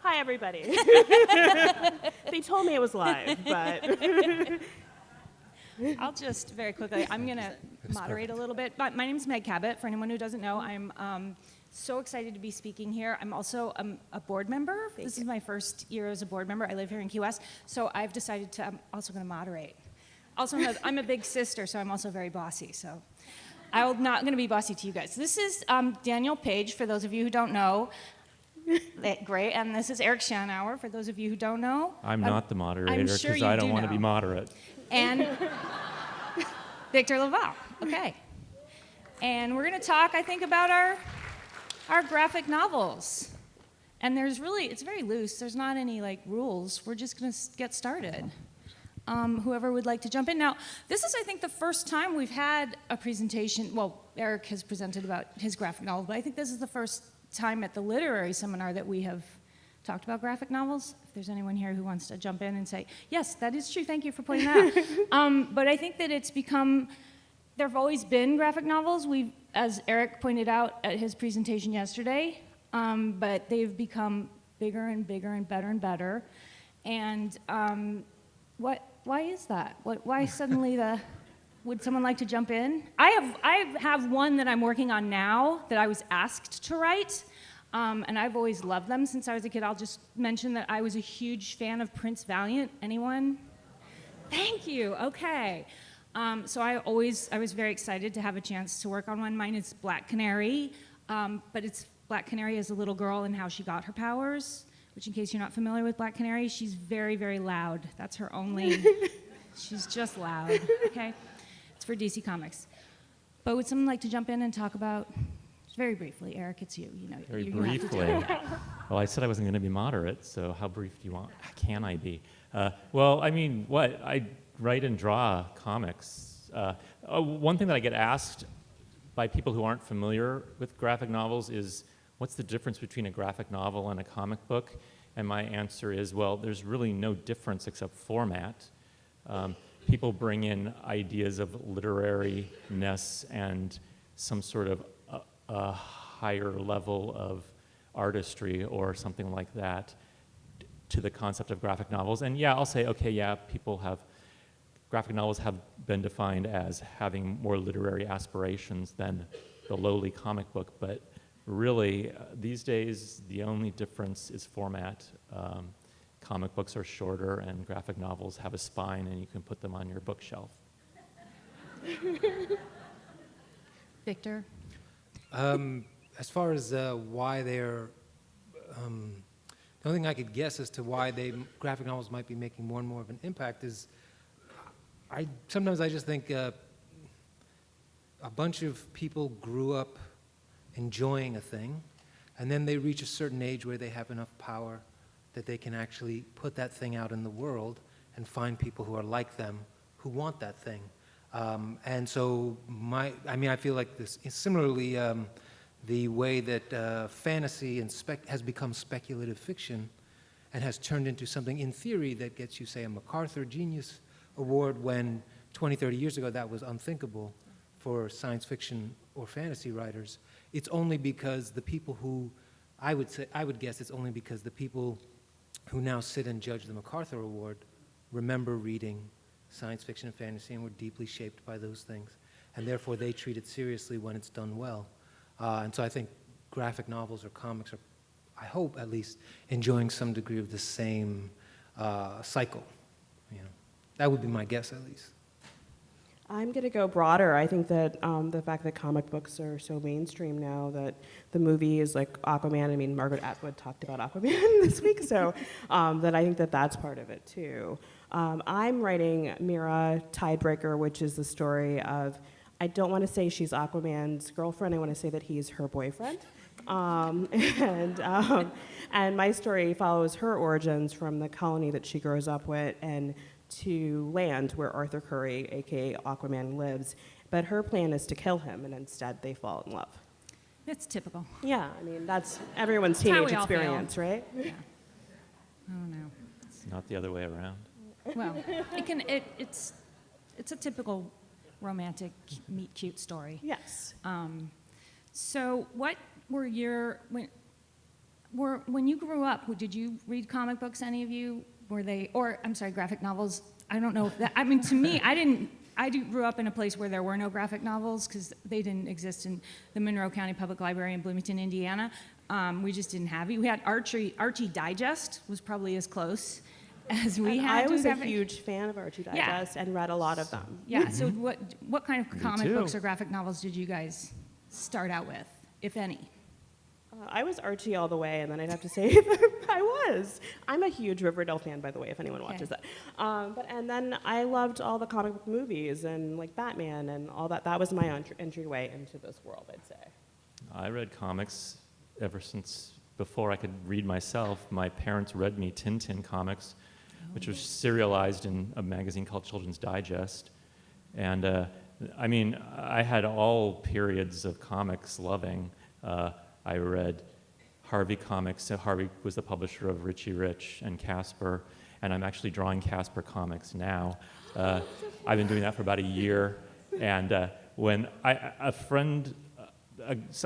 Hi, everybody. They told me it was live, but... I'll just very quickly, I'm going to moderate a little bit. But my name is Meg Cabot. For anyone who doesn't know, I'm so excited to be speaking here. I'm also a board member. This is my first year as a board member. I live here in Key West, so I've decided I'm also going to moderate. Also, I'm a big sister, so I'm also very bossy. So I'm not going to be bossy to you guys. This is Danielle, Paige, for those of you who don't know. Great, and this is Eric Shanower, for those of you who don't know. I'm not the moderator because sure I don't want to be moderate. And Victor LaValle, okay. And we're going to talk, I think, about our graphic novels. And it's very loose. There's not any rules. We're just going to get started. Whoever would like to jump in. Now, this is, I think, the first time we've had a presentation. Well, Eric has presented about his graphic novel, but I think this is the first time at the literary seminar that we have talked about graphic novels. If there's anyone here who wants to jump in and say, yes, that is true, thank you for pointing that out. But I think that it's become, there have always been graphic novels. As Eric pointed out at his presentation yesterday, but they've become bigger and bigger and better. And why is that? Why suddenly would someone like to jump in? I have one that I'm working on now that I was asked to write, and I've always loved them since I was a kid. I'll just mention that I was a huge fan of Prince Valiant. Anyone? Thank you. Okay. So I was very excited to have a chance to work on one. Mine is Black Canary, but it's Black Canary as a little girl and how she got her powers, which in case you're not familiar with Black Canary, she's very, very loud. That's her only, she's just loud, okay? It's for DC Comics. But would someone like to jump in and talk about, very briefly, Eric, it's you. Very you briefly. Well, I said I wasn't going to be moderate, so how brief do you want? Can I be? Well, I mean, I write and draw comics. One thing that I get asked by people who aren't familiar with graphic novels is, what's the difference between a graphic novel and a comic book? And my answer is, well, there's really no difference except format. People bring in ideas of literariness and some sort of a higher level of artistry or something like that to the concept of graphic novels. And yeah, I'll say, okay, yeah, graphic novels have been defined as having more literary aspirations than the lowly comic book, but really, these days, the only difference is format. Comic books are shorter, and graphic novels have a spine, and you can put them on your bookshelf. Victor? As far as why they're, the only thing I could guess as to why graphic novels might be making more and more of an impact is, sometimes I just think a bunch of people grew up enjoying a thing, and then they reach a certain age where they have enough power that they can actually put that thing out in the world and find people who are like them who want that thing. And so I feel like this is similarly the way that fantasy has become speculative fiction and has turned into something in theory that gets you, say, a MacArthur Genius Award, when 20, 30 years ago that was unthinkable for science fiction or fantasy writers. It's only because the people who, I would guess it's only because the people who now sit and judge the MacArthur Award remember reading science fiction and fantasy and were deeply shaped by those things. And therefore they treat it seriously when it's done well. And so I think graphic novels or comics are, I hope at least, enjoying some degree of the same cycle. That would be my guess, at least. I'm going to go broader. I think that the fact that comic books are so mainstream now, that the movies like Aquaman, Margaret Atwood talked about Aquaman this week, so that I think that that's part of it too. I'm writing Mira Tidebreaker, which is the story of, I don't want to say she's Aquaman's girlfriend, I want to say that he's her boyfriend. And my story follows her origins from the colony that she grows up with and to land where Arthur Curry, aka Aquaman, lives. But her plan is to kill him, and instead they fall in love. It's typical. Yeah, that's everyone's teenage experience, right? Yeah. I don't know. It's not the other way around. Well, it's a typical romantic meet cute story. Yes. So what were When you grew up, did you read comic books, any of you? Were they, or I'm sorry, graphic novels? I don't know if that, I mean, to me, grew up in a place where there were no graphic novels because they didn't exist in the Monroe County Public Library in Bloomington, Indiana. We just didn't have it. We had Archie Digest was probably as close as we had. I was a huge fan of Archie Digest and read a lot of them. Yeah, so what kind of comic too. books or graphic novels did you guys start out with, if any? I was Archie all the way, and then I'd have to say that I was. I'm a huge Riverdale fan, by the way, if anyone watches that. And then I loved all the comic book movies and like Batman and all that. That was my entryway into this world, I'd say. I read comics ever since before I could read myself. My parents read me Tintin comics, which was serialized in a magazine called Children's Digest. And I mean, I had all periods of comics loving. I read Harvey Comics. So Harvey was the publisher of Richie Rich and Casper, and I'm actually drawing Casper comics now. I've been doing that for about a year, and when a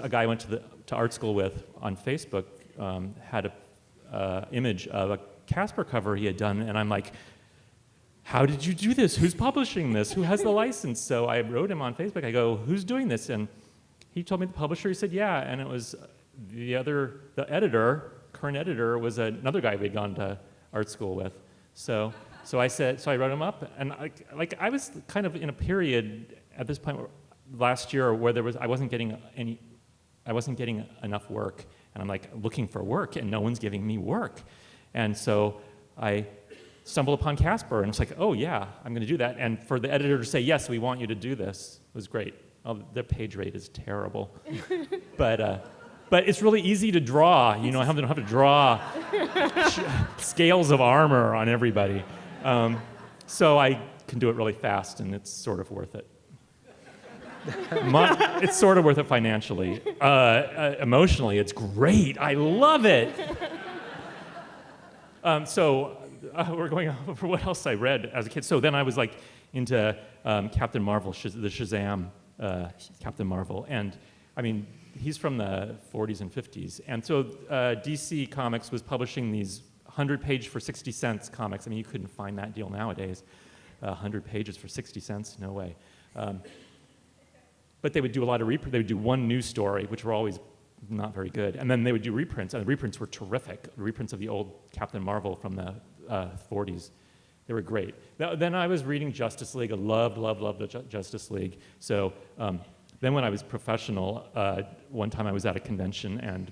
guy I went to art school with on Facebook had a image of a Casper cover he had done, and I'm like, how did you do this? Who's publishing this? Who has the license? So I wrote him on Facebook. I go, who's doing this? And he told me the publisher. He said, yeah, and it was the current editor was another guy we'd gone to art school with. So I wrote him up, and I was kind of in a period at this point last year where I wasn't getting enough work, and I'm like looking for work, and no one's giving me work, and so I stumbled upon Casper, and it's like, oh yeah, I'm going to do that, and for the editor to say yes, we want you to do this was great. Oh, their page rate is terrible, but it's really easy to draw. You know, I don't have to draw scales of armor on everybody. So I can do it really fast, and it's sort of worth it. It's sort of worth it financially. Emotionally, it's great. I love it. We're going over what else I read as a kid. So then I was like into Captain Marvel, the Shazam Captain Marvel. And I mean, he's from the 40s and 50s. And so DC Comics was publishing these 100-page for 60 cents comics. I mean, you couldn't find that deal nowadays. 100 pages for 60 cents, no way. But they would do a lot of reprints. They would do one news story, which were always not very good. And then they would do reprints, and the reprints were terrific. Reprints of the old Captain Marvel from the 40s. They were great. Then I was reading Justice League. I loved the Justice League. So then when I was professional, one time I was at a convention, and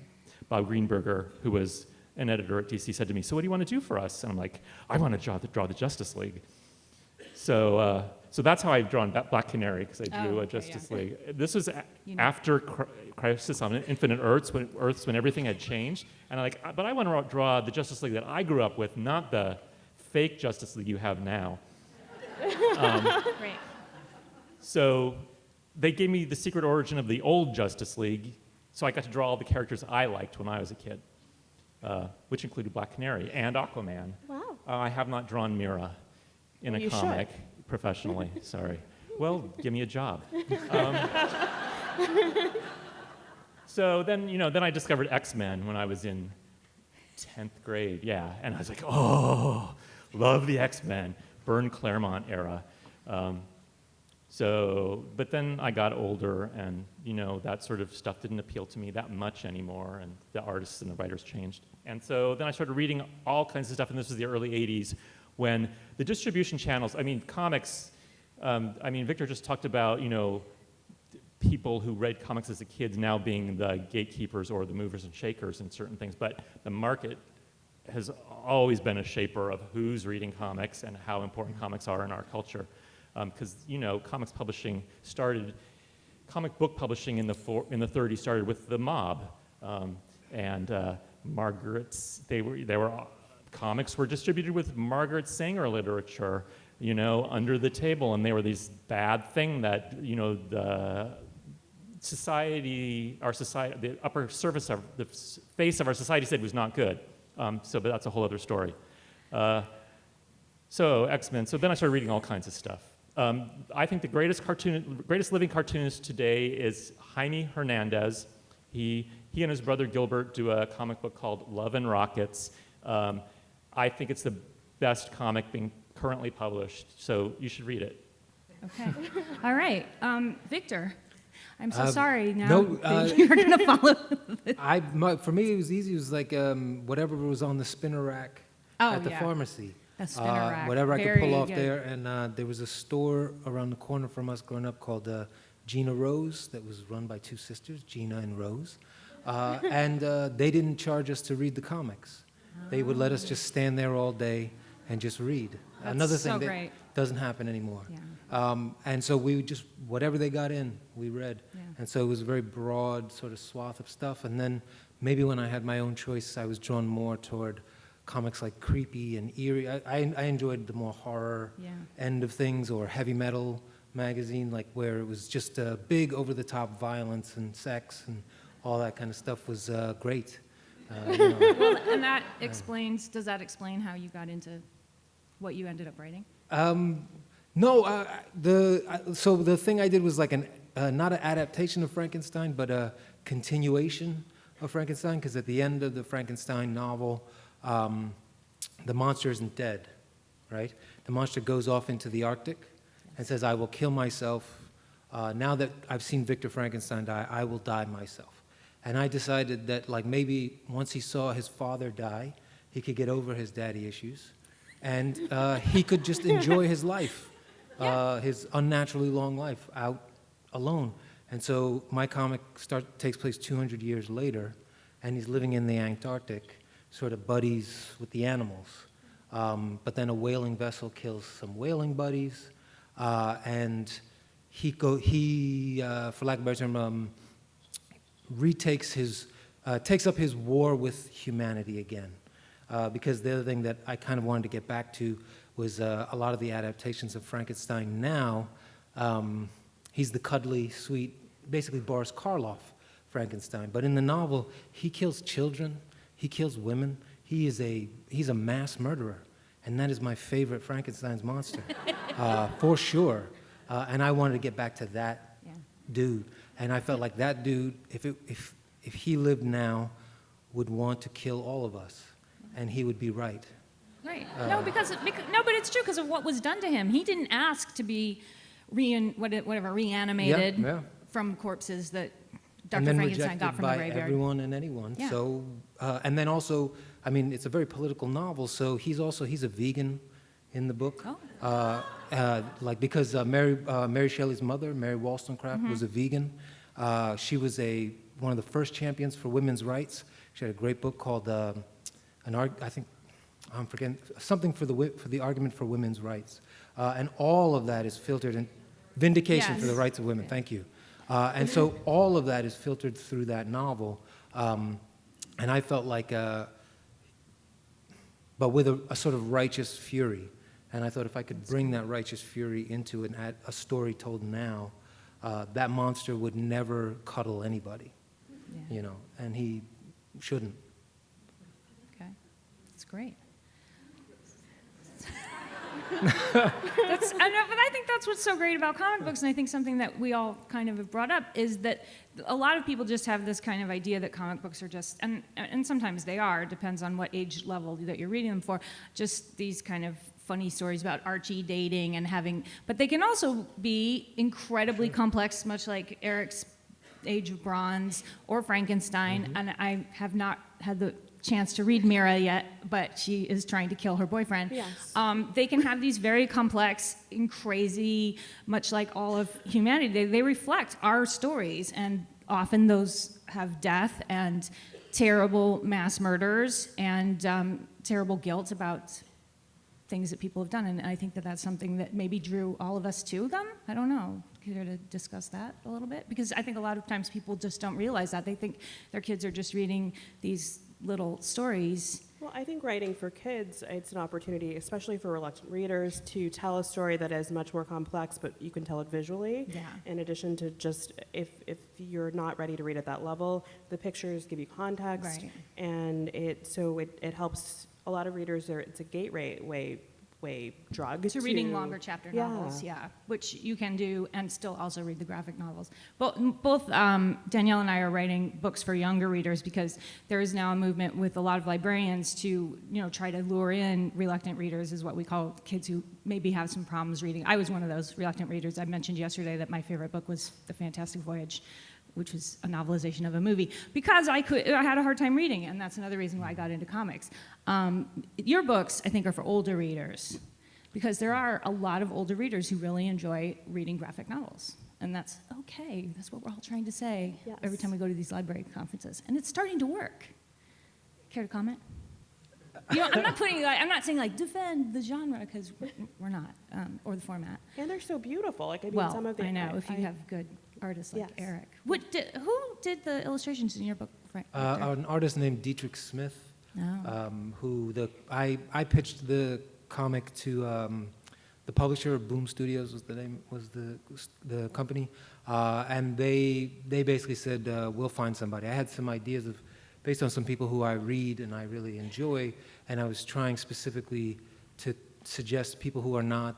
Bob Greenberger, who was an editor at DC, said to me, so what do you want to do for us? And I'm like, I want to draw the Justice League. So that's how I've drawn Black Canary, because I drew a Justice League. This was after Crisis on Infinite Earths, when everything had changed. And I'm like, but I want to draw the Justice League that I grew up with, not the fake Justice League you have now. Right. So they gave me the secret origin of the old Justice League, so I got to draw all the characters I liked when I was a kid, which included Black Canary and Aquaman. Wow. I have not drawn Mira in a comic professionally, sorry. Well, give me a job. So then I discovered X-Men when I was in 10th grade, yeah, and I was like, oh, love the X-Men, Byrne Claremont era. But then I got older, and that sort of stuff didn't appeal to me that much anymore, and the artists and the writers changed. And so then I started reading all kinds of stuff, and this was the early 80s, when the distribution channels, comics, Victor just talked about, people who read comics as a kid now being the gatekeepers or the movers and shakers in certain things, but the market has always been a shaper of who's reading comics and how important comics are in our culture. Because comics publishing started, comic book publishing in the 30s started with the mob, and Margaret's. Comics were distributed with Margaret Sanger literature, under the table, and they were these bad thing that the upper surface of the face of our society said was not good. But that's a whole other story. So X-Men. So then I started reading all kinds of stuff. I think the greatest living cartoonist today is Jaime Hernandez, He and his brother Gilbert do a comic book called Love and Rockets. I think it's the best comic being currently published, so you should read it. Okay. All right. Victor, I'm so sorry now no, that you're going to follow. For me, it was easy. It was like whatever was on the spinner rack Oh, at the yeah. pharmacy. The spinner rack. Whatever I could Very pull off good. there. And there was a store around the corner from us growing up called Gina Rose that was run by two sisters, Gina and Rose. And they didn't charge us to read the comics. They would let us just stand there all day and just read. That's Another so thing that great. doesn't happen anymore. Yeah. And so we just, whatever they got in, we read. Yeah. And so it was a very broad sort of swath of stuff. And then maybe when I had my own choice, I was drawn more toward comics like creepy and eerie. I enjoyed the more horror Yeah. end of things, or heavy metal magazine, like where it was just big over-the-top violence and sex and all that kind of stuff was great. Well, and that explains, does that explain how you got into what you ended up writing? No, so the thing I did was like not an adaptation of Frankenstein, but a continuation of Frankenstein, because at the end of the Frankenstein novel, the monster isn't dead, right? The monster goes off into the Arctic and says, I will kill myself. Now that I've seen Victor Frankenstein die, I will die myself. And I decided that, like, maybe once he saw his father die, he could get over his daddy issues, and he could just enjoy his life, his unnaturally long life out alone. And so my comic takes place 200 years later, and he's living in the Antarctic, sort of buddies with the animals. But then a whaling vessel kills some whaling buddies, and he, for lack of a better term, takes up his war with humanity again. Because the other thing that I kind of wanted to get back to was a lot of the adaptations of Frankenstein now. He's the cuddly, sweet, basically Boris Karloff Frankenstein. But in the novel, he kills children, he kills women. He's a mass murderer. And that is my favorite Frankenstein's monster, for sure. And I wanted to get back to that dude. And I felt like that dude, if he lived now, would want to kill all of us, and he would be right. Right. No, but it's true because of what was done to him. He didn't ask to be reanimated from corpses that Dr. Frankenstein got from the graveyard. And then rejected by everyone and anyone. Yeah. So, and then also, I mean, it's a very political novel. So he's a vegan in the book. Oh. Like because Mary Shelley's mother, Mary Wollstonecraft, was a vegan. She was one of the first champions for women's rights. She had a great book called I'm forgetting something for the argument for women's rights, and all of that is filtered in vindication for the rights of women. Thank you. And so all of that is filtered through that novel, and I felt like, but with a sort of righteous fury. And I thought if I could bring that righteous fury into a story told now, that monster would never cuddle anybody, and he shouldn't. Okay, that's great. I know, but I think that's what's so great about comic books, and I think something that we all kind of have brought up is that a lot of people just have this kind of idea that comic books are just, and sometimes they are, it depends on what age level that you're reading them for, just these kind of funny stories about Archie dating and having, but they can also be incredibly complex, much like Eric's Age of Bronze or Frankenstein, and I have not had the chance to read Mira yet, but she is trying to kill her boyfriend. Yes. They can have these very complex and crazy, much like all of humanity. They reflect our stories, and often those have death and terrible mass murders and terrible guilt about things that people have done. And I think that that's something that maybe drew all of us to them. I don't know. Care to discuss that a little bit? Because I think a lot of times people just don't realize that. They think their kids are just reading these little stories. Well, I think writing for kids, it's an opportunity, especially for reluctant readers, to tell a story that is much more complex, but you can tell it visually. Yeah. In addition to just, if you're not ready to read at that level, the pictures give you context. Right. And it helps a lot of readers, it's a gateway gateway drug to reading longer chapter novels, which you can do and still also read the graphic novels. Both Danielle and I are writing books for younger readers because there is now a movement with a lot of librarians to try to lure in reluctant readers, is what we call kids who maybe have some problems reading. I was one of those reluctant readers. I mentioned yesterday that my favorite book was The Fantastic Voyage, which was a novelization of a movie, because I had a hard time reading, and that's another reason why I got into comics. Your books, I think, are for older readers, because there are a lot of older readers who really enjoy reading graphic novels, and that's okay. That's what we're all trying to say every time we go to these library conferences, and it's starting to work. Care to comment? I'm not saying like defend the genre, because we're not, or the format. And they're so beautiful. Like, I mean, Well, some of the, I know, if you have good artists like Yes. Eric. Who did the illustrations in your book, Frank? An artist named Dietrich Smith, Oh. I pitched the comic to the publisher. Boom Studios was the company, and they basically said we'll find somebody. I had some ideas based on some people who I read and I really enjoy, and I was trying specifically to suggest people who are not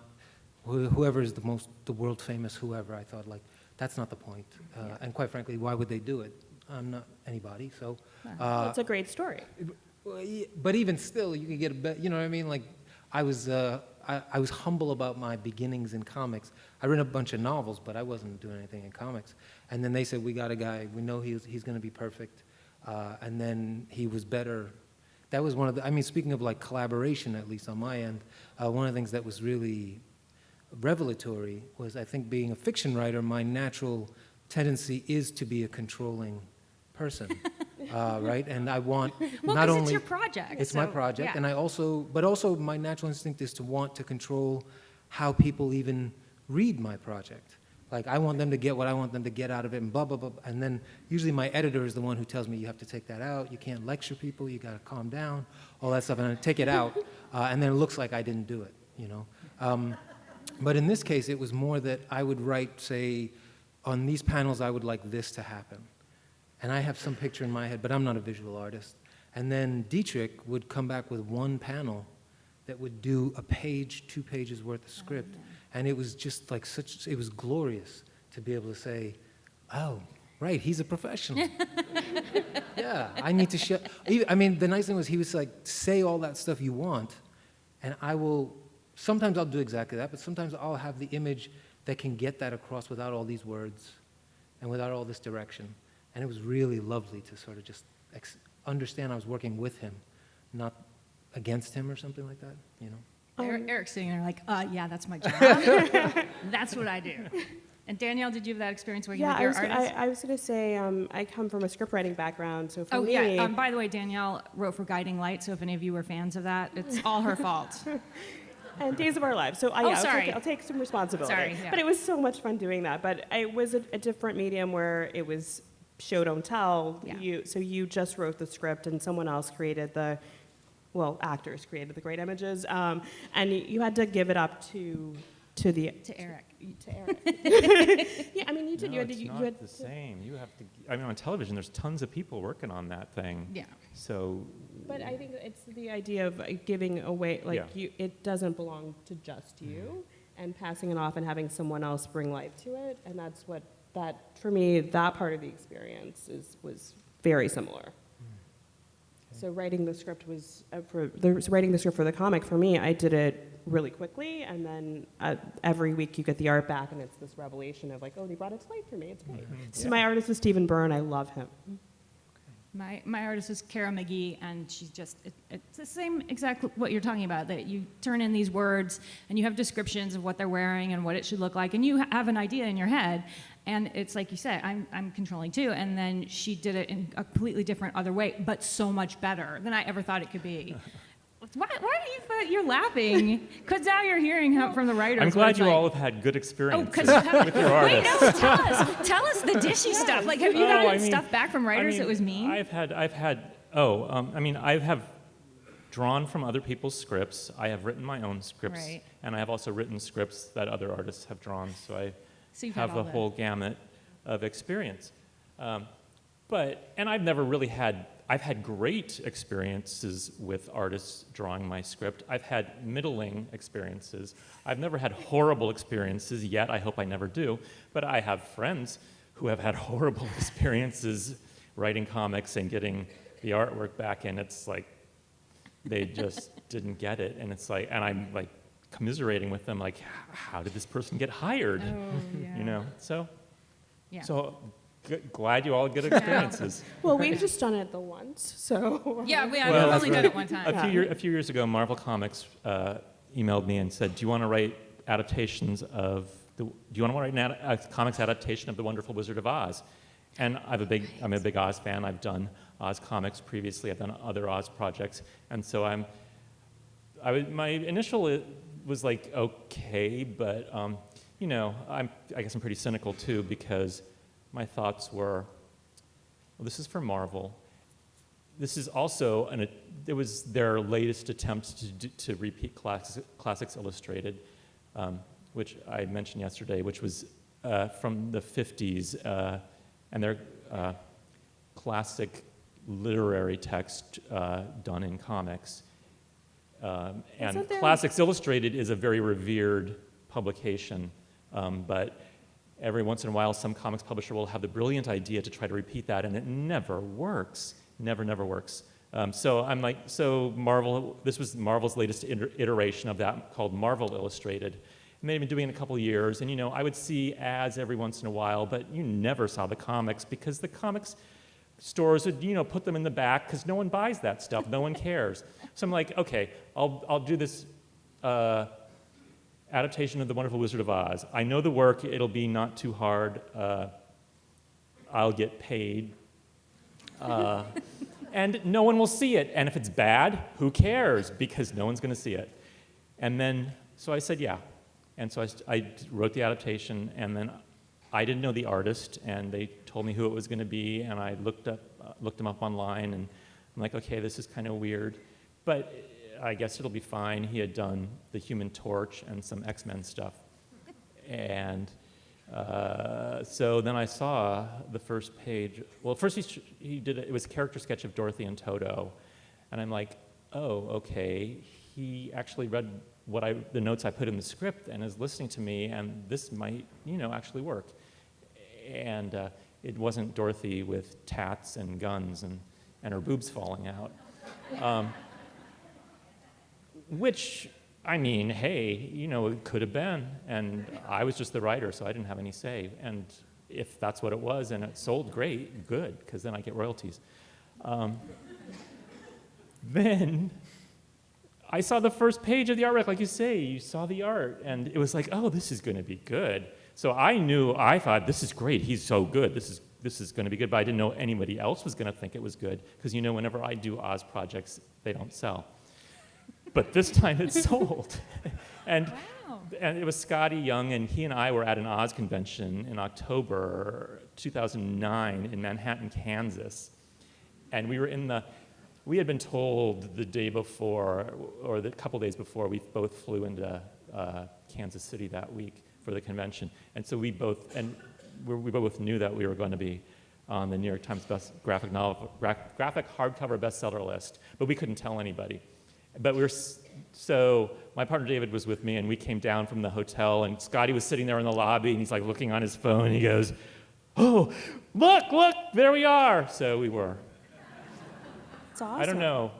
whoever is the world famous whoever. I thought, like, that's not the point, and quite frankly, why would they do it? I'm not anybody, so. well, it's a great story. But even still, you can get a bet. You know what I mean? Like, I was humble about my beginnings in comics. I read a bunch of novels, but I wasn't doing anything in comics. And then they said, we got a guy. We know he's going to be perfect. And then he was better. That was one of the. I mean, speaking of like collaboration, at least on my end, one of the things that was really revelatory was, I think, being a fiction writer, my natural tendency is to be a controlling person, right? And I want not only it's your project. it's my project, and but also my natural instinct is to want to control how people even read my project. Like, I want them to get what I want them to get out of it, and blah, blah, blah. And then usually my editor is the one who tells me, you have to take that out, you can't lecture people, you got to calm down, all that stuff. And I take it out, and then it looks like I didn't do it, But in this case, it was more that I would write, say, on these panels, I would like this to happen. And I have some picture in my head, but I'm not a visual artist. And then Dietrich would come back with one panel that would do a page, 2 pages worth of script. And it was just like it was glorious to be able to say, oh, right, he's a professional. Yeah, I need to show. I mean, the nice thing was he was like, say all that stuff you want, and sometimes I'll do exactly that, but sometimes I'll have the image that can get that across without all these words and without all this direction. And it was really lovely to sort of just understand I was working with him, not against him or something like that, Eric's sitting there like, yeah, that's my job. That's what I do. And Danielle, did you have that experience working with your artists? I was going to say, I come from a script writing background, so for me... by the way, Danielle wrote for Guiding Light, so if any of you were fans of that, it's all her fault. And Days of Our Lives. So I'll take some responsibility. Sorry, yeah. But it was so much fun doing that. But it was a different medium where it was show, don't tell. Yeah. So you just wrote the script and someone else created actors created the great images. And you had to give it up to Eric. To Eric. Yeah, I mean, you did. No, it's not the same. You have to. I mean, on television, there's tons of people working on that thing. Yeah. So. But I think it's the idea of giving away, it doesn't belong to just you, and passing it off and having someone else bring life to it, and that's what for me, that part of the experience was very similar. So writing the script was writing the script for the comic. For me, I did it really quickly, and then every week you get the art back, and it's this revelation of like, oh, they brought it to life for me. It's great. So my artist is Stephen Byrne. I love him. My artist is Kara McGee, and she's just, it's the same exact what you're talking about, that you turn in these words, and you have descriptions of what they're wearing and what it should look like, and you have an idea in your head, and it's like you said, I'm controlling too, and then she did it in a completely different other way, but so much better than I ever thought it could be. Why are you're laughing? Because now you're hearing from the writers. I'm glad you all have had good experiences with your artists. Wait, no, tell us the dishy stuff. Like, have you gotten stuff back from writers that was mean? I have drawn from other people's scripts. I have written my own scripts, right. And I have also written scripts that other artists have drawn. So I you've have had a whole gamut of experience. And I've never really had. I've had great experiences with artists drawing my script. I've had middling experiences. I've never had horrible experiences yet. I hope I never do. But I have friends who have had horrible experiences writing comics and getting the artwork back, and it's like they just didn't get it. And it's like, and I'm like commiserating with them, like, how did this person get hired? Oh, yeah. You know, so Yeah. glad you all get experiences. Well, we've just done it the once, so. Yeah, we've Well, only done it one time. A few years ago, Marvel Comics emailed me and said, "Do you want to write adaptations of the? Do you want to write a comics adaptation of The Wonderful Wizard of Oz?" And I'm a big Oz fan. I've done Oz comics previously. I've done other Oz projects, and so my initial was like okay, but you know, I guess I'm pretty cynical too, because my thoughts were, well, this is for Marvel. This is also it was their latest attempt to repeat Classics Illustrated, which I mentioned yesterday, which was from the 50s, and their classic literary text done in comics. And Classics Illustrated is a very revered publication, but every once in a while some comics publisher will have the brilliant idea to try to repeat that, and it never works. Never works. So I'm like, this was Marvel's latest iteration of that, called Marvel Illustrated. And they've been doing it a couple of years, and you know, I would see ads every once in a while, but you never saw the comics, because the comics stores would, you know, put them in the back because no one buys that stuff, no one cares. So I'm like, okay, I'll do this adaptation of The Wonderful Wizard of Oz. I know the work, it'll be not too hard. I'll get paid. And no one will see it. And if it's bad, who cares? Because no one's going to see it. And then, so I said, yeah. And so I wrote the adaptation, and then I didn't know the artist, and they told me who it was going to be, and I looked him up online, and I'm like, okay, this is kind of weird, but I guess it'll be fine. He had done the Human Torch and some X-Men stuff. And so then I saw the first page. Well, first he did it was a character sketch of Dorothy and Toto, and I'm like, oh, okay. He actually read the notes I put in the script and is listening to me, and this might, you know, actually work. And it wasn't Dorothy with tats and guns and her boobs falling out. Which, I mean, hey, you know, it could have been. And I was just the writer, so I didn't have any say. And if that's what it was and it sold, great, good, because then I get royalties. Then I saw the first page of the artwork, like you say, you saw the art, and it was like, oh, this is going to be good. So I thought, this is great, he's so good, this is going to be good, but I didn't know anybody else was going to think it was good, because you know, whenever I do Oz projects, they don't sell. But this time it sold. And it was Scotty Young, and he and I were at an Oz convention in October 2009 in Manhattan, Kansas. And we had been told the day before, or the couple days before, we both flew into Kansas City that week for the convention. And so we both knew that we were going to be on the New York Times graphic hardcover bestseller list, but we couldn't tell anybody. But so my partner David was with me, and we came down from the hotel, and Scotty was sitting there in the lobby, and he's like looking on his phone, and he goes, oh, look, there we are. So we were. It's awesome. I don't know.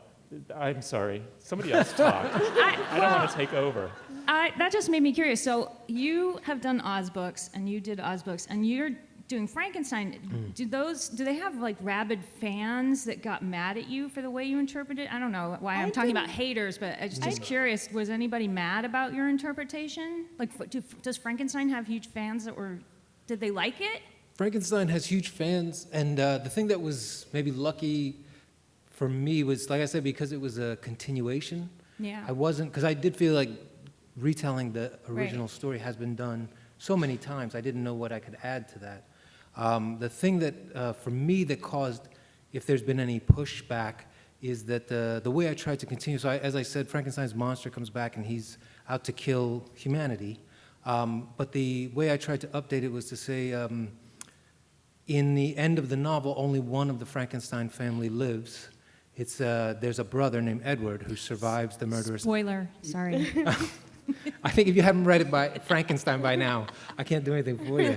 I'm sorry. Somebody else talk. I don't want to take over. That just made me curious. So you have done Oz books, and you did Oz books, and you're doing Frankenstein. Do they have like rabid fans that got mad at you for the way you interpreted? I don't know why I'm talking about haters, but I'm just curious. Was anybody mad about your interpretation? Like, does Frankenstein have huge fans did they like it? Frankenstein has huge fans, and the thing that was maybe lucky for me was, like I said, because it was a continuation. Yeah. Because I did feel like retelling the original story has been done so many times. I didn't know what I could add to that. The thing that, for me, that caused, if there's been any pushback, is that the way I tried to continue, so as I said, Frankenstein's monster comes back and he's out to kill humanity. But the way I tried to update it was to say, in the end of the novel, only one of the Frankenstein family lives. There's a brother named Edward who survives the murderous. Spoiler, sorry. I think if you haven't read it by Frankenstein by now, I can't do anything for you.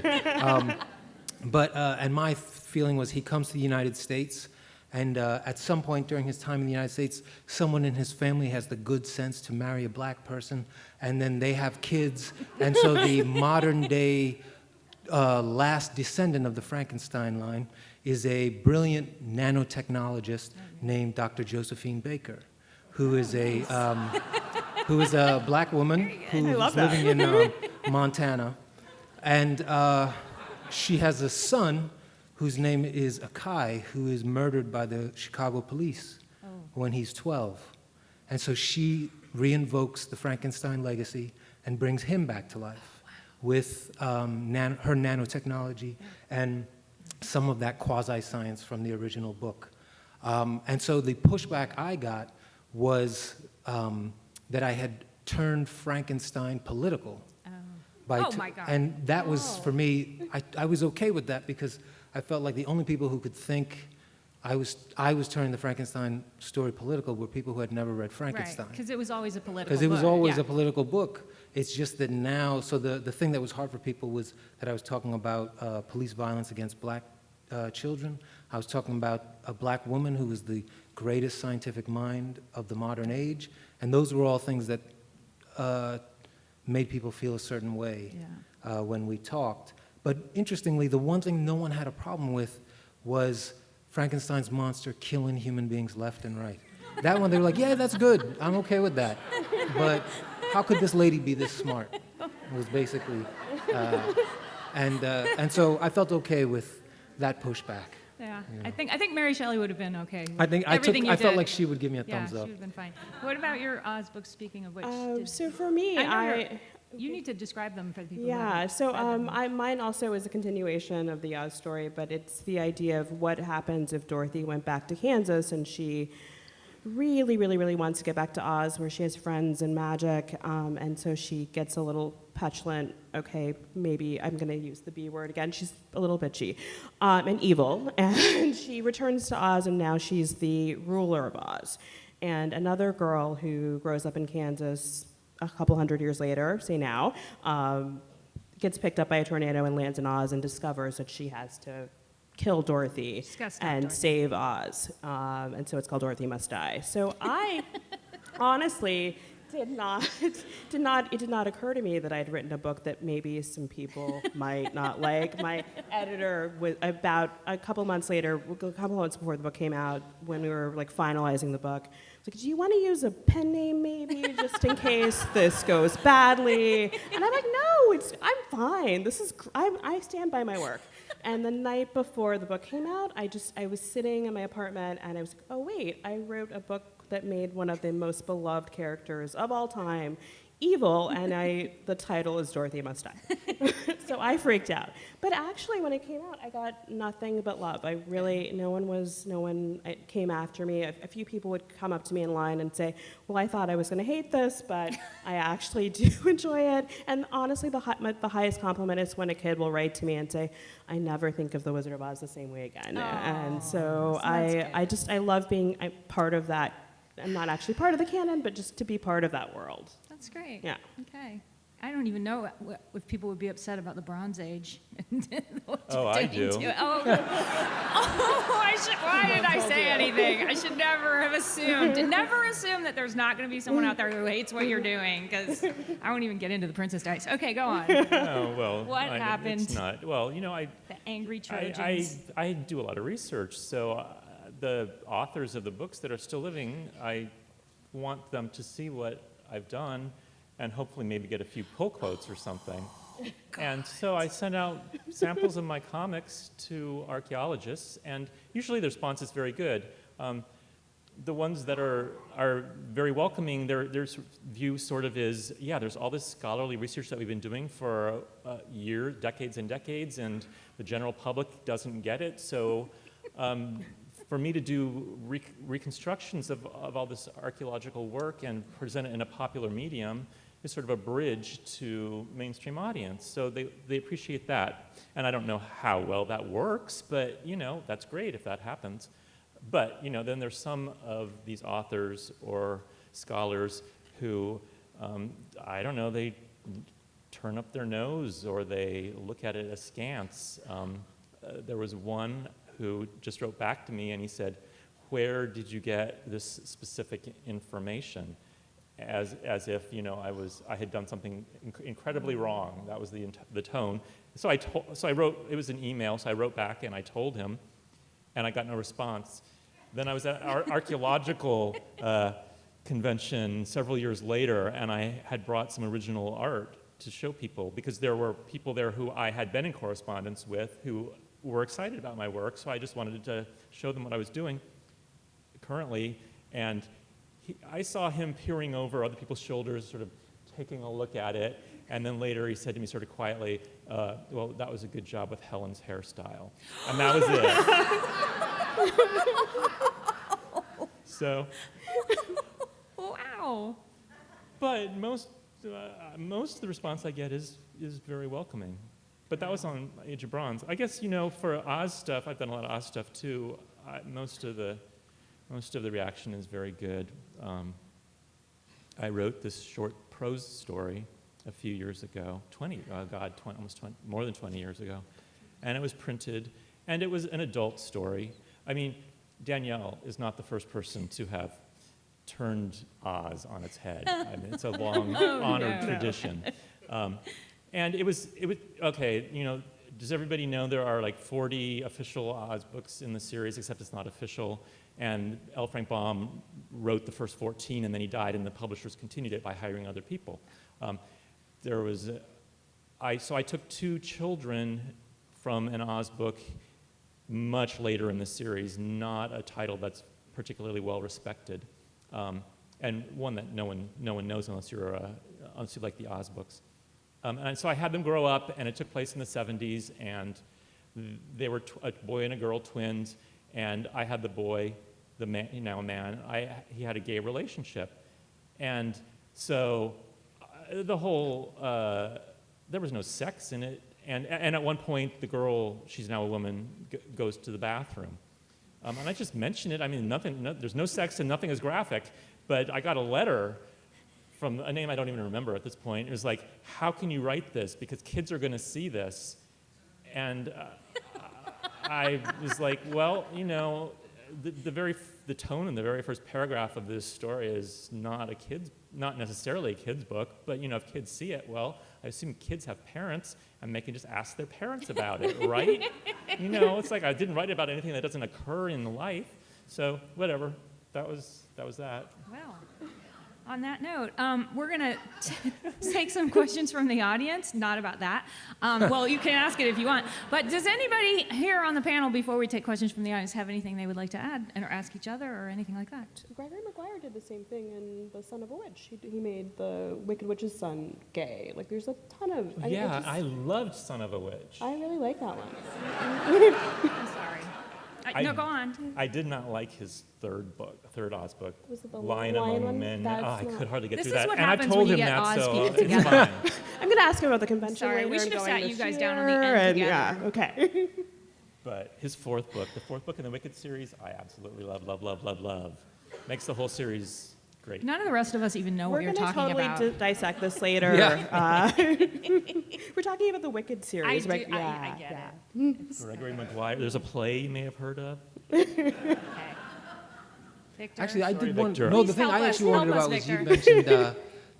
And my feeling was he comes to the United States, and at some point during his time in the United States, someone in his family has the good sense to marry a black person, and then they have kids, and so the modern day last descendant of the Frankenstein line is a brilliant nanotechnologist named Dr. Josephine Baker, who is a black woman who's living in Montana, and she has a son whose name is Akai, who is murdered by the Chicago police when he's 12. And so she reinvokes the Frankenstein legacy and brings him back to life with her nanotechnology and some of that quasi-science from the original book. And so the pushback I got was that I had turned Frankenstein political. Oh my God. And that was, for me, I was okay with that because I felt like the only people who could think I was turning the Frankenstein story political were people who had never read Frankenstein. Right, because it was always a political book. Because it was always yeah. a political book. It's just that now, so the thing that was hard for people was that I was talking about police violence against black children. I was talking about a black woman who was the greatest scientific mind of the modern age. And those were all things that made people feel a certain way when we talked. But interestingly, the one thing no one had a problem with was Frankenstein's monster killing human beings left and right. That one, they were like, yeah, that's good. I'm okay with that. But how could this lady be this smart? It was basically, and so I felt okay with that pushback. Yeah, I think Mary Shelley would have been okay. With I felt like she would give me a thumbs Yeah, up. she would have been fine. What about your Oz books, speaking of which? So for me, You need to describe them for the people. Yeah, so mine also is a continuation of the Oz story, but it's the idea of what happens if Dorothy went back to Kansas and she really, really, really wants to get back to Oz where she has friends and magic, and so she gets a little petulant, okay, maybe I'm going to use the B word again, she's a little bitchy, and evil, and she returns to Oz and now she's the ruler of Oz. And another girl who grows up in Kansas a couple hundred years later, say now, gets picked up by a tornado and lands in Oz and discovers that she has to kill Dorothy and save Oz. And so it's called Dorothy Must Die. So I honestly it did not occur to me that I'd written a book that maybe some people might not like. My editor, about a couple months later, a couple months before the book came out, when we were like finalizing the book, like, do you want to use a pen name maybe, just in case this goes badly? And I'm like, no, I'm fine. I stand by my work. And the night before the book came out, I was sitting in my apartment and I was like, oh wait, I wrote a book that made one of the most beloved characters of all time evil, and the title is Dorothy Must Die. So I freaked out. But actually, when it came out, I got nothing but love. No one came after me. A few people would come up to me in line and say, well, I thought I was going to hate this, but I actually do enjoy it. And honestly, the highest compliment is when a kid will write to me and say, I never think of The Wizard of Oz the same way again. And so I love being part of that. I'm not actually part of the canon, but just to be part of that world. That's great. Yeah. Okay. I don't even know if people would be upset about the Bronze Age. Oh, I do. Why did I say anything? I should never have assumed. Never assume that there's not going to be someone out there who hates what you're doing, because I won't even get into the Princess Dice. Okay, go on. Oh, well. What happened? It's not. Well, The angry Trojans. I do a lot of research, so the authors of the books that are still living, I want them to see what I've done and hopefully maybe get a few pull quotes or something. And so I sent out samples of my comics to archaeologists, and usually the response is very good. The ones that are very welcoming, their view sort of is, yeah, there's all this scholarly research that we've been doing for years, decades and decades, and the general public doesn't get it. So for me to do reconstructions of all this archaeological work and present it in a popular medium is sort of a bridge to mainstream audience. So they appreciate that. And I don't know how well that works, but that's great if that happens. But then there's some of these authors or scholars who, I don't know, they turn up their nose or they look at it askance. There was one who just wrote back to me and he said, "Where did you get this specific information?" As if I had done something incredibly wrong. That was the tone. So I wrote. It was an email. So I wrote back and I told him, and I got no response. Then I was at our archaeological convention several years later, and I had brought some original art to show people because there were people there who I had been in correspondence with who were excited about my work. So I just wanted to show them what I was doing currently, and I saw him peering over other people's shoulders, sort of taking a look at it, and then later he said to me sort of quietly, "Well, that was a good job with Helen's hairstyle." And that was it. So. Wow. But most of the response I get is very welcoming. But that was on Age of Bronze. I guess for Oz stuff, I've done a lot of Oz stuff too. Most of the reaction is very good. I wrote this short prose story a few years ago, more than 20 years ago, and it was printed, and it was an adult story. I mean, Danielle is not the first person to have turned Oz on its head. I mean, it's a long honored tradition. And it was okay. Does everybody know there are like 40 official Oz books in the series, except it's not official? And L. Frank Baum wrote the first 14, and then he died, and the publishers continued it by hiring other people. So I took 2 children from an Oz book much later in the series, not a title that's particularly well respected, and one that no one knows unless you like the Oz books. And so I had them grow up, and it took place in the 70s, and they were a boy and a girl twins, and I had the boy, the man, now a man, he had a gay relationship. And so the whole, there was no sex in it, and at one point the girl, she's now a woman, goes to the bathroom. And I just mentioned it. I mean, there's no sex and nothing is graphic, but I got a letter from a name I don't even remember at this point. It was like, "How can you write this? Because kids are going to see this." And I was like, well, the tone in the very first paragraph of this story is not necessarily a kid's book, but if kids see it, well, I assume kids have parents, and they can just ask their parents about it, right? It's like I didn't write about anything that doesn't occur in life, so whatever. That was that. Well, on that note, we're going to take some questions from the audience, not about that. Well, you can ask it if you want. But does anybody here on the panel, before we take questions from the audience, have anything they would like to add or ask each other or anything like that? Gregory Maguire did the same thing in The Son of a Witch. He made the Wicked Witch's son gay. Like, there's a ton of... I loved Son of a Witch. I really like that one. I'm sorry. No, go on. I did not like his third Oz book. Was it the Lion Lion Among one? Men. I could hardly get This through is that. what And I happens told when you him get that, Oz so people it's together. fine. I'm going to ask him about the convention Sorry, later. we should and have going sat to you guys share, down on the end and together. Yeah, okay. But his the fourth book in the Wicked series, I absolutely love. Makes the whole series great. None of the rest of us even know what you're talking We're about. going to totally dissect this later. Yeah. We're talking about the Wicked series, right? I get it. Gregory Maguire. There's a play you may have heard of. Okay. Victor? Actually, I Sorry, did one. Victor. No, the Please thing help I us, actually wondered help about us, was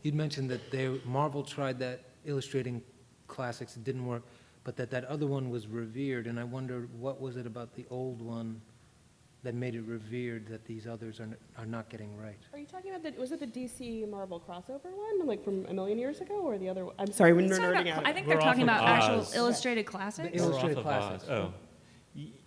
you'd mentioned that Marvel tried that illustrating classics, it didn't work, but that other one was revered, and I wondered what was it about the old one that made it revered that these others are not getting right. Are you talking about was it the DC Marvel crossover one, like from a million years ago, or the other one? I'm sorry, we're nerding out. I think We're they're talking off of about actual Oz. illustrated classics. The illustrated We're off of classics. Oz.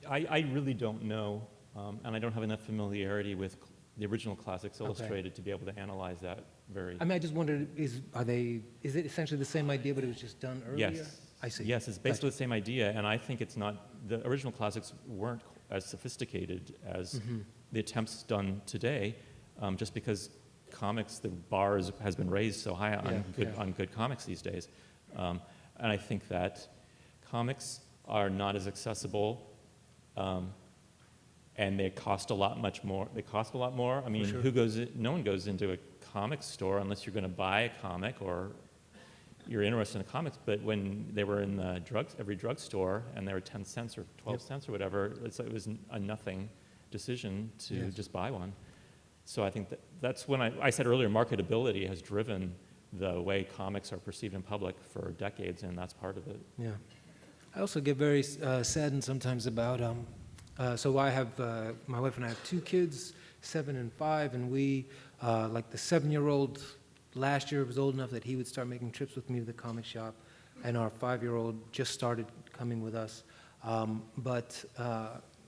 I really don't know, and I don't have enough familiarity with the original classics illustrated to be able to analyze that very. I mean, I just wondered, is it essentially the same idea, but it was just done earlier? Yes. I see. Yes, it's basically the same idea, and I think it's not, the original classics weren't as sophisticated as the attempts done today, just because comics, the bar has been raised so high on Yeah, good comics these days. And I think that comics are not as accessible, and they cost a lot more. They cost a lot more. I mean, sure. No one goes into a comic store unless you're going to buy a comic or you're interested in comics. But when they were in the every drugstore, and they were 10 cents or 12 cents or whatever, it was a nothing decision to just buy one. So I think that's when I said earlier, marketability has driven the way comics are perceived in public for decades, and that's part of it. Yeah. I also get very saddened sometimes about, so I have, my wife and I have 2 kids, 7 and 5, and we, like the 7-year-old last year was old enough that he would start making trips with me to the comic shop, and our 5-year-old just started coming with us. But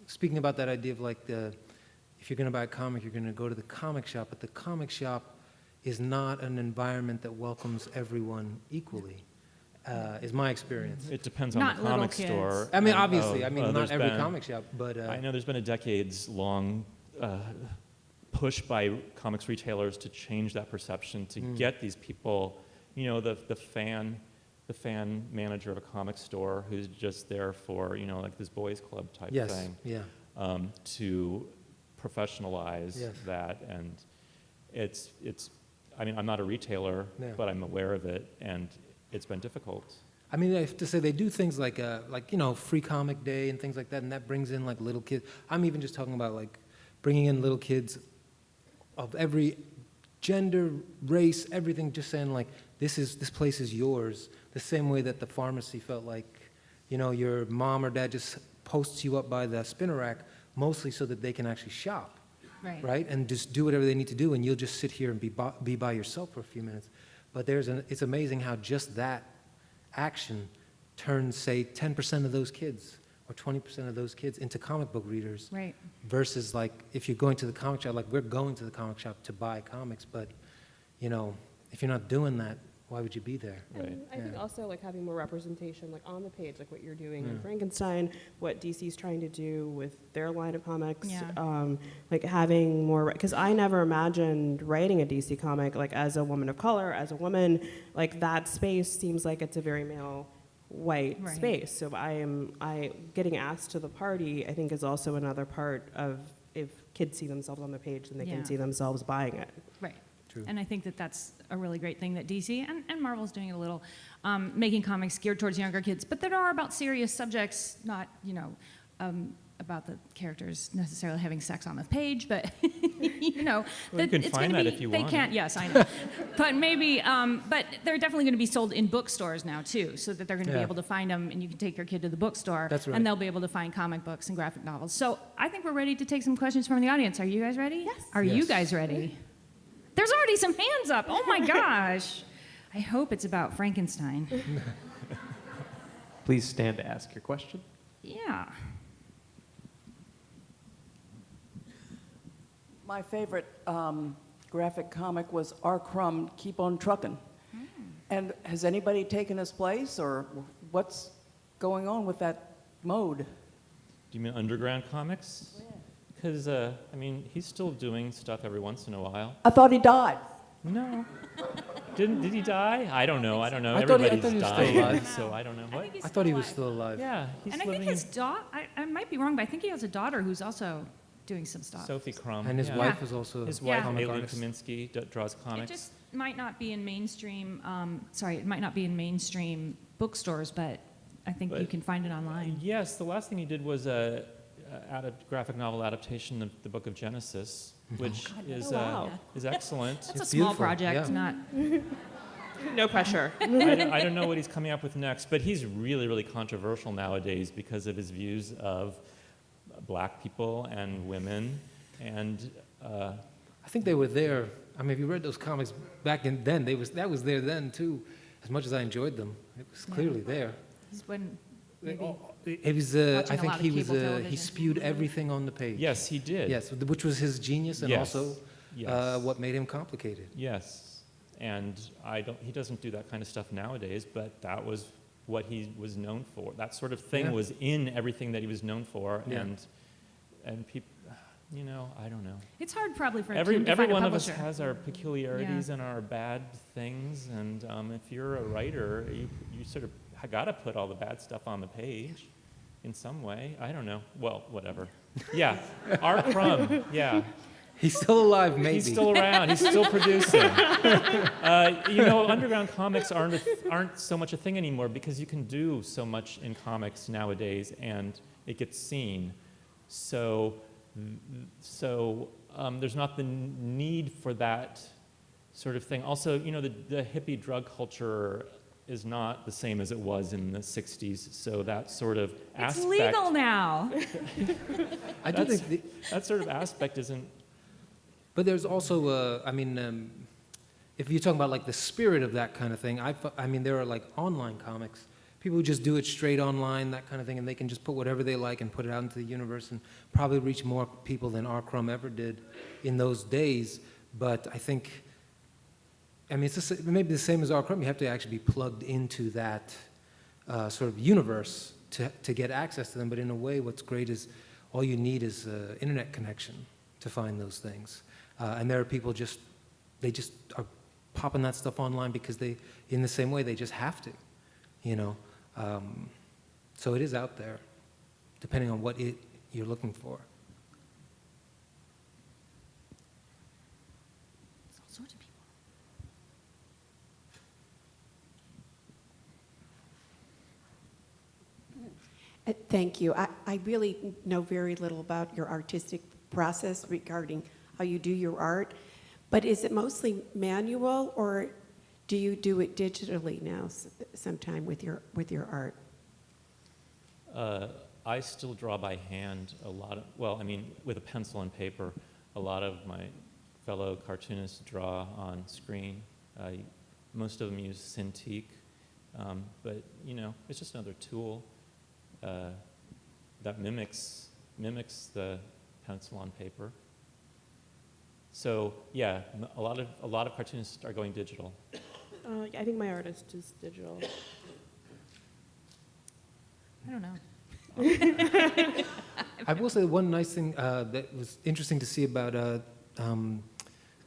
speaking about that idea of like if you're going to buy a comic, you're going to go to the comic shop, but the comic shop is not an environment that welcomes everyone equally, is my experience. It depends on Not the little comic kids. store. I mean, And, obviously, not there's every been- comic shop, but I know there's been a decades-long push by comics retailers to change that perception, to get these people, the fan manager of a comic store who's just there for, like this boys club type yes, thing, yeah, to professionalize Yes. that. And it's, I mean, I'm not a retailer, Yeah. but I'm aware of it, and it's been difficult. I mean, I have to say they do things like free comic day and things like that, and that brings in like little kids. I'm even just talking about like bringing in little kids of every gender, race, everything. Just saying like this place is yours. The same way that the pharmacy felt like, your mom or dad just posts you up by the spinner rack, mostly so that they can actually shop, right? And just do whatever they need to do, and you'll just sit here and be by yourself for a few minutes. But it's amazing how just that action turns, say, 10% of those kids or 20% of those kids into comic book readers. Right. Versus like if you're going to the comic shop, like we're going to the comic shop to buy comics, but if you're not doing that, why would you be there? Right. And I think Yeah. also like having more representation like on the page, like what you're doing in Frankenstein, what DC's trying to do with their line of comics, Yeah. like having more, because I never imagined writing a DC comic like as a woman of color, as a woman, like that space seems like it's a very male white Right. space. So I getting asked to the party, I think is also another part of if kids see themselves on the page, then they Yeah. can see themselves buying it. Right. True. And I think that that's a really great thing that DC and Marvel's doing it a little, making comics geared towards younger kids, but that are about serious subjects, not, about the characters necessarily having sex on the page, but, Well, you can it's find gonna that be, if you they want can't, it. yes, I know. But maybe, but they're definitely going to be sold in bookstores now, too, so that they're going to be Yeah. able to find them, and you can take your kid to the bookstore, That's right. and they'll be able to find comic books and graphic novels. So I think we're ready to take some questions from the audience. Are you guys ready? Yes. Are you Yes. guys ready? There's already some hands up. Oh my gosh. I hope it's about Frankenstein. Please stand to ask your question. Yeah. My favorite graphic comic was R. Crumb, Keep on Truckin'. And has anybody taken his place, or what's going on with that mode? Do you mean underground comics? Because, he's still doing stuff every once in a while. I thought he died. No. Did he die? I don't know. I don't know. I thought he Everybody's was still dying, alive. so I don't know. What? I thought he was still alive. Yeah, he's And I think living his daughter, I might be wrong, but I think he has a daughter who's also doing some in stuff. Sophie Crumb. And his yeah. wife is also His a wife, comic Aileen artist. Kaminsky, draws It comics. just might not be in mainstream, it might not be in mainstream bookstores, but I think you But- can find it online. Yes, the last thing he did was a graphic novel adaptation of the Book of Genesis, which is Oh, wow. is excellent. That's a It's small beautiful, project, yeah. not, No pressure. I don't know what he's coming up with next, but he's really, really controversial nowadays because of his views of black people and women. And I think they were there. I mean, if you read those comics back in then, that was there then too. As much as I enjoyed them, it was clearly there. he's when, maybe, It was. Watching I a think lot of he was. cable He television. spewed everything on the page. yes, he did. Yes, which was his genius and Yes. also Yes. what made him complicated. Yes, and he doesn't do that kind of stuff nowadays, but that was what he was known for. That sort of thing Yeah. was in everything that he was known for, Yeah. and people, I don't know. It's hard probably for a Every team to find a one of us publisher. has our peculiarities and our bad things, and if you're a writer, you sort of got to put all the bad stuff on the page in some way. I don't know. Well, whatever. Yeah, R. Crumb, yeah. He's still alive, maybe. He's still around. He's still producing. Underground comics aren't so much a thing anymore because you can do so much in comics nowadays, and it gets seen. So there's not the need for that sort of thing. Also, the hippie drug culture is not the same as it was in the 60s, so that sort of aspect... It's legal now. I do think that sort of aspect isn't... But there's also, if you're talking about like the spirit of that kind of thing, there are like online comics. People who just do it straight online, that kind of thing, and they can just put whatever they like and put it out into the universe and probably reach more people than R. Crumb ever did in those days. But I think, it's maybe the same as R. Crumb. You have to actually be plugged into that sort of universe to get access to them. But in a way, what's great is all you need is an internet connection to find those things. And there are people they just are popping that stuff online because in the same way, they just have to, So it is out there, depending on what you're looking for. There's all sorts of people. Thank you. I really know very little about your artistic process regarding how you do your art, but is it mostly manual, or do you do it digitally now sometime with your art? I still draw by hand a lot with a pencil and paper. A lot of my fellow cartoonists draw on screen. Most of them use Cintiq, but it's just another tool that mimics the pencil on paper. So yeah, a lot of cartoonists are going digital. I think my artist is digital. I don't know. I will say one nice thing that was interesting to see about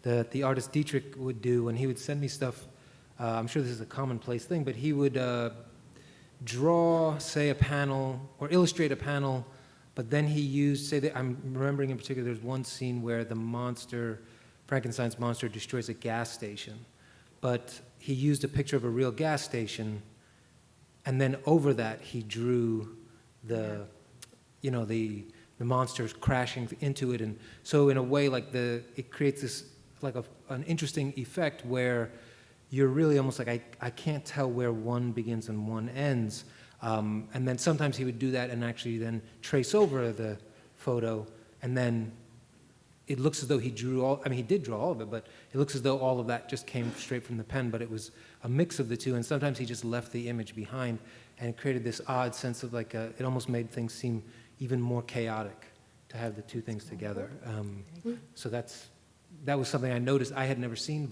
that the artist Dietrich would do when he would send me stuff. I'm sure this is a commonplace thing, but he would draw, say, a panel or illustrate a panel, but then he used, I'm remembering in particular, there's one scene where the monster, Frankenstein's monster, destroys a gas station, but he used a picture of a real gas station, and then over that he drew the monsters crashing into it, and so in a way, it creates this an interesting effect where you're really almost like I can't tell where one begins and one ends. And then sometimes he would do that and actually then trace over the photo, and then it looks as though he did draw all of it, but it looks as though all of that just came straight from the pen, but it was a mix of the two, and sometimes he just left the image behind, and it created this odd sense of it almost made things seem even more chaotic to have the two things together. So that was something I noticed I had never seen,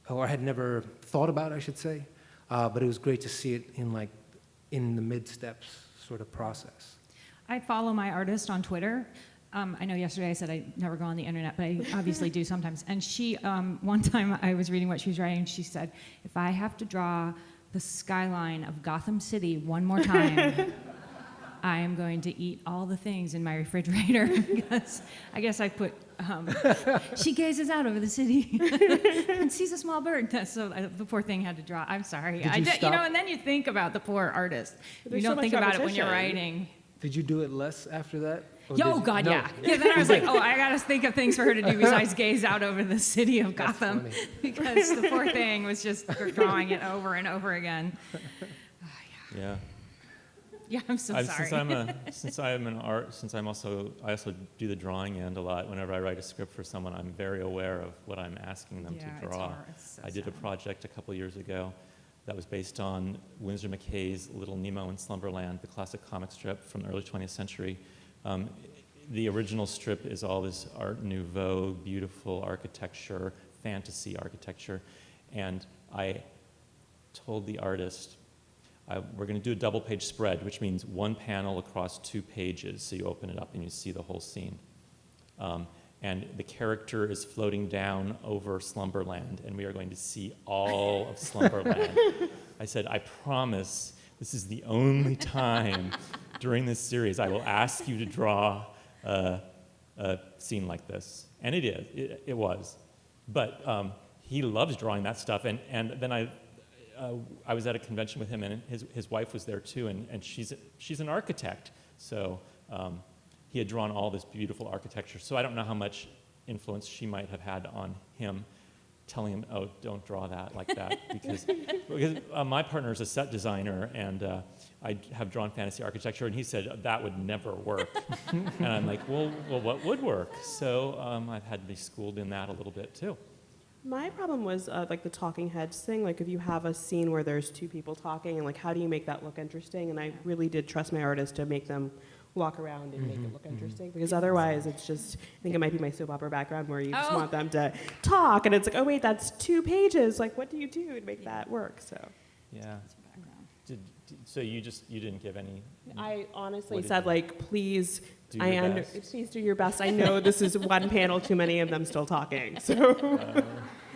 or I had never thought about, I should say, but it was great to see it in the mid-steps sort of process. I follow my artist on Twitter. I know yesterday I said I never go on the internet, but I obviously do sometimes. And she, one time I was reading what she was writing, she said, if I have to draw the skyline of Gotham City one more time, I am going to eat all the things in my refrigerator. Because I guess I put, she gazes out over the city and sees a small bird. So the poor thing had to draw. I'm sorry. And then you think about the poor artist. You don't think about it when you're writing. Did you do it less after that? Oh, God, no. Yeah. Then I was like, I got to think of things for her to do besides gaze out over the city of Gotham. Because the poor thing was just drawing it over and over again. Yeah. Yeah, I'm so sorry. Since I also do the drawing end a lot. Whenever I write a script for someone, I'm very aware of what I'm asking them to draw. I did a project a couple years ago that was based on Winsor McCay's Little Nemo in Slumberland, the classic comic strip from the early 20th century. The original strip is all this Art Nouveau, beautiful architecture, fantasy architecture, and I told the artist, we're going to do a double-page spread, which means one panel across 2 pages, so you open it up and you see the whole scene. And the character is floating down over Slumberland, and we are going to see all of Slumberland. I said, I promise this is the only time during this series I will ask you to draw a scene like this. And it is, it was. But he loves drawing that stuff, and then I was at a convention with him, and his wife was there too, and she's an architect, so he had drawn all this beautiful architecture. So I don't know how much influence she might have had on him, telling him, "Oh, don't draw that like that," because my partner is a set designer, and I have drawn fantasy architecture, and he said that would never work. And I'm like, well, what would work? So I've had to be schooled in that a little bit too. My problem was like the talking heads thing. Like if you have a scene where there's two people talking, and like how do you make that look interesting? And I really did trust my artist to make them walk around and make it look interesting, because otherwise it's just, I think it might be my soap opera background where you just want them to talk, and it's like, oh wait, that's 2 pages. Like what do you do to make that work? So yeah. So you didn't give any. I honestly said like, please. Do your best. Please do your best. I know this is one panel too many of them still talking. So,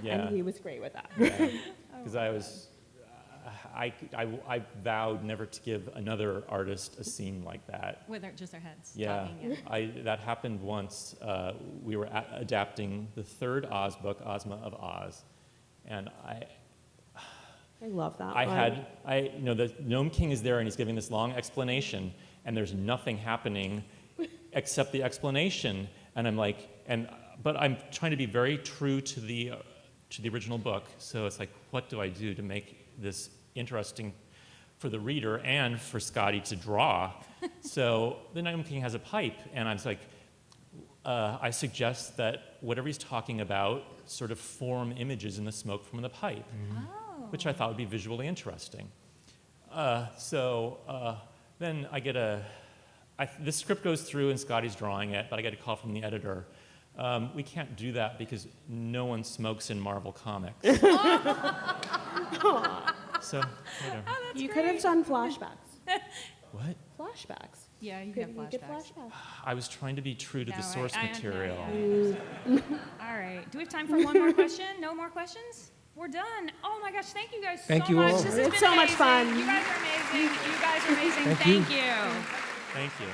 yeah. And he was great with that. Because I vowed never to give another artist a scene like that. With just their heads Yeah, talking. that happened once. We were adapting the 3rd Oz book, Ozma of Oz, and I love that. the Gnome King is there, and he's giving this long explanation, and there's nothing happening except the explanation, and I'm like, but I'm trying to be very true to the original book. So it's like, what do I do to make this interesting for the reader and for Scotty to draw? So the Gnome King has a pipe, and I was like, I suggest that whatever he's talking about sort of form images in the smoke from the pipe, which I thought would be visually interesting. Then I get this script goes through and Scotty's drawing it, but I get a call from the editor. We can't do that because no one smokes in Marvel Comics. So, whatever. You could have done flashbacks. What? Flashbacks. Yeah, you Could have you get flashbacks. flashbacks? I was trying to be true to the source material. All right. Do we have time for one more question? No more questions? We're done. Oh my gosh, thank you guys Thank so you much. all. This has It's been so much amazing. fun. You guys are amazing. You guys are amazing. Thank you. Thank you. Thank you.